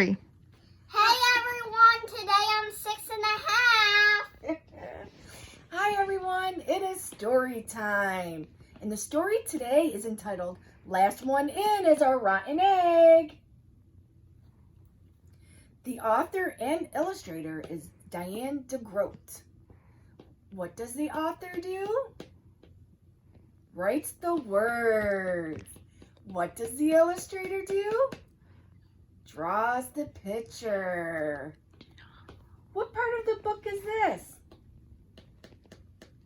Hey everyone, today I'm 6 and a half. Hi everyone, it is story time. And the story today is entitled, Last One In is a Rotten Egg. The author and illustrator is Diane DeGroat. What does the author do? Writes the words. What does the illustrator do? Draws the picture. What part of the book is this?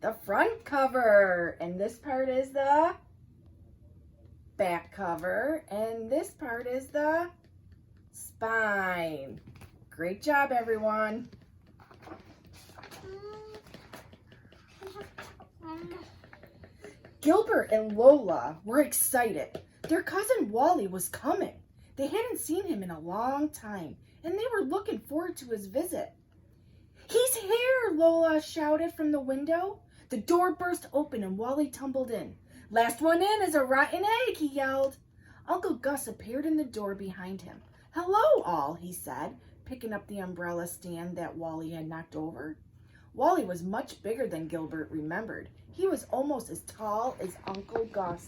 The front cover. And this part is the back cover. And this part is the spine. Great job, everyone. Gilbert and Lola were excited. Their cousin Wally was coming. They hadn't seen him in a long time, and they were looking forward to his visit. "He's here!" Lola shouted from the window. The door burst open and Wally tumbled in. "Last one in is a rotten egg," he yelled. Uncle Gus appeared in the door behind him. "Hello, all," he said, picking up the umbrella stand that Wally had knocked over. Wally was much bigger than Gilbert remembered. He was almost as tall as Uncle Gus.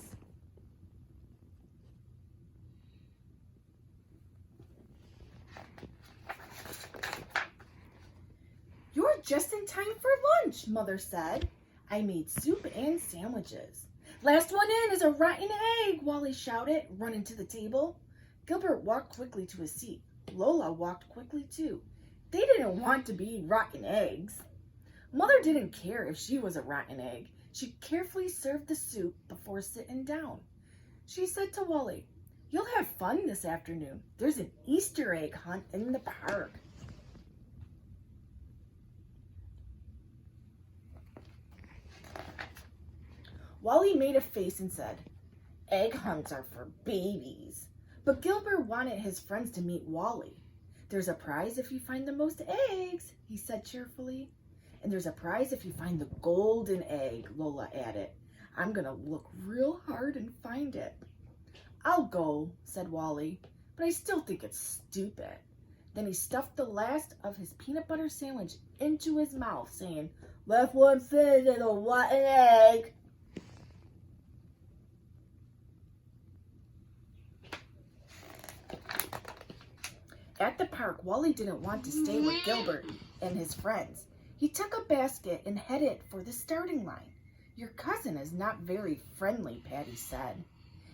"You're just in time for lunch," Mother said. "I made soup and sandwiches." "Last one in is a rotten egg," Wally shouted, running to the table. Gilbert walked quickly to his seat. Lola walked quickly too. They didn't want to be rotten eggs. Mother didn't care if she was a rotten egg. She carefully served the soup before sitting down. She said to Wally, "You'll have fun this afternoon. There's an Easter egg hunt in the park." Wally made a face and said, "Egg hunts are for babies." But Gilbert wanted his friends to meet Wally. "There's a prize if you find the most eggs," he said cheerfully. "And there's a prize if you find the golden egg," Lola added. "I'm going to look real hard and find it." "I'll go," said Wally, "but I still think it's stupid." Then he stuffed the last of his peanut butter sandwich into his mouth, saying, "Left one in is a rotten egg." At the park, Wally didn't want to stay with Gilbert and his friends. He took a basket and headed for the starting line. "Your cousin is not very friendly," Patty said.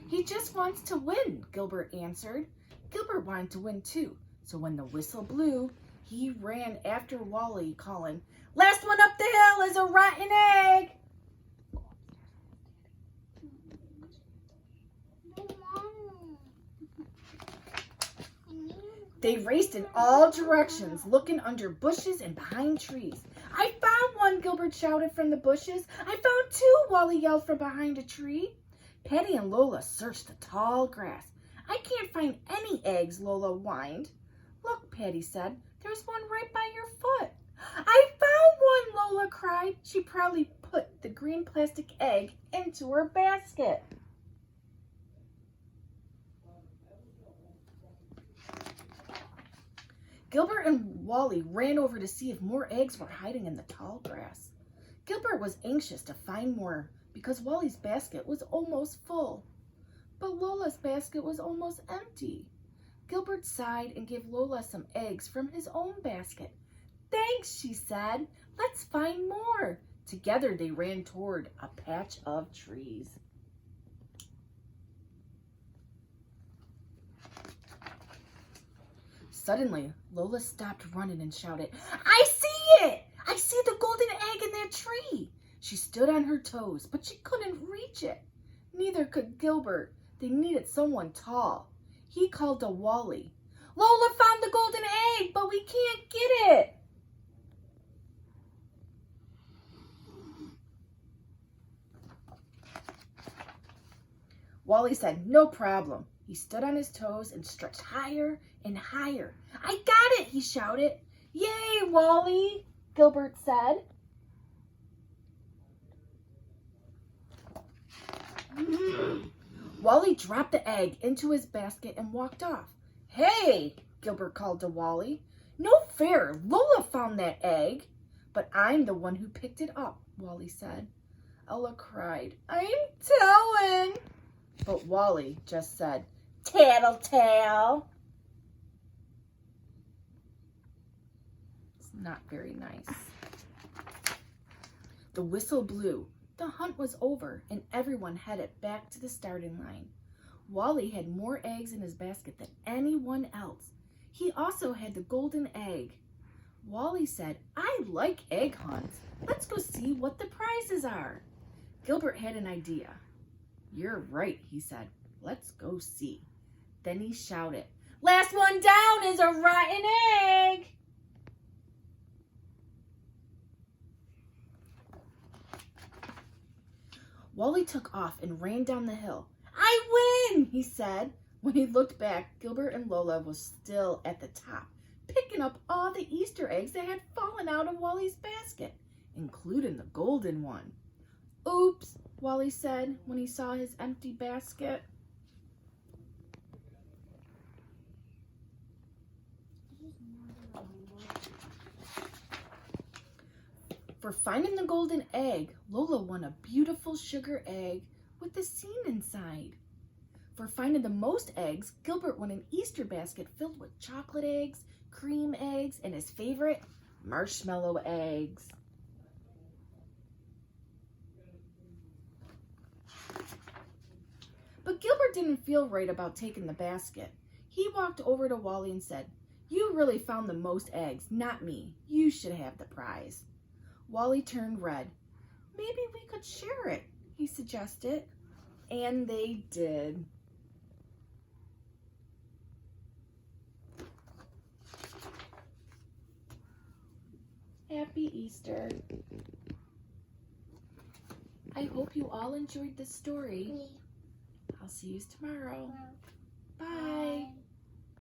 "He just wants to win," Gilbert answered. Gilbert wanted to win too, so when the whistle blew, he ran after Wally, calling, "Last one up the hill is a rotten egg." They raced in all directions, looking under bushes and behind trees. "I found one," Gilbert shouted from the bushes. "I found two," Wally yelled from behind a tree. Patty and Lola searched the tall grass. "I can't find any eggs," Lola whined. "Look," Patty said, "there's one right by your foot." "I found one," Lola cried. She proudly put the green plastic egg into her basket. Gilbert and Wally ran over to see if more eggs were hiding in the tall grass. Gilbert was anxious to find more because Wally's basket was almost full. But Lola's basket was almost empty. Gilbert sighed and gave Lola some eggs from his own basket. "Thanks," she said. "Let's find more." Together they ran toward a patch of trees. Suddenly, Lola stopped running and shouted, "I see it! I see the golden egg in that tree!" She stood on her toes, but she couldn't reach it. Neither could Gilbert. They needed someone tall. He called to Wally, "Lola found the golden egg, but we can't get it." Wally said, "No problem." He stood on his toes and stretched higher and higher. "I got it!" he shouted. "Yay, Wally!" Gilbert said. Wally dropped the egg into his basket and walked off. "Hey, Gilbert called to Wally. "No fair. Lola found that egg." "But I'm the one who picked it up," Wally said. Ella cried. "I'm telling." But Wally just said, "Tattletale." It's not very nice. The whistle blew. The hunt was over, and everyone headed back to the starting line. Wally had more eggs in his basket than anyone else. He also had the golden egg. Wally said, "I like egg hunts. Let's go see what the prizes are." Gilbert had an idea. "You're right," he said. "Let's go see." Then he shouted, "Last one down is a rotten egg." Wally took off and ran down the hill. "I win," he said. When he looked back, Gilbert and Lola was still at the top, picking up all the Easter eggs that had fallen out of Wally's basket, including the golden one. "Oops," Wally said when he saw his empty basket. For finding the golden egg, Lola won a beautiful sugar egg with the seam inside. For finding the most eggs, Gilbert won an Easter basket filled with chocolate eggs, cream eggs, and his favorite, marshmallow eggs. But Gilbert didn't feel right about taking the basket. He walked over to Wally and said, "You really found the most eggs, not me. You should have the prize." Wally turned red. "Maybe we could share it," he suggested. And they did. Happy Easter. I hope you all enjoyed this story. I'll see you tomorrow. Bye.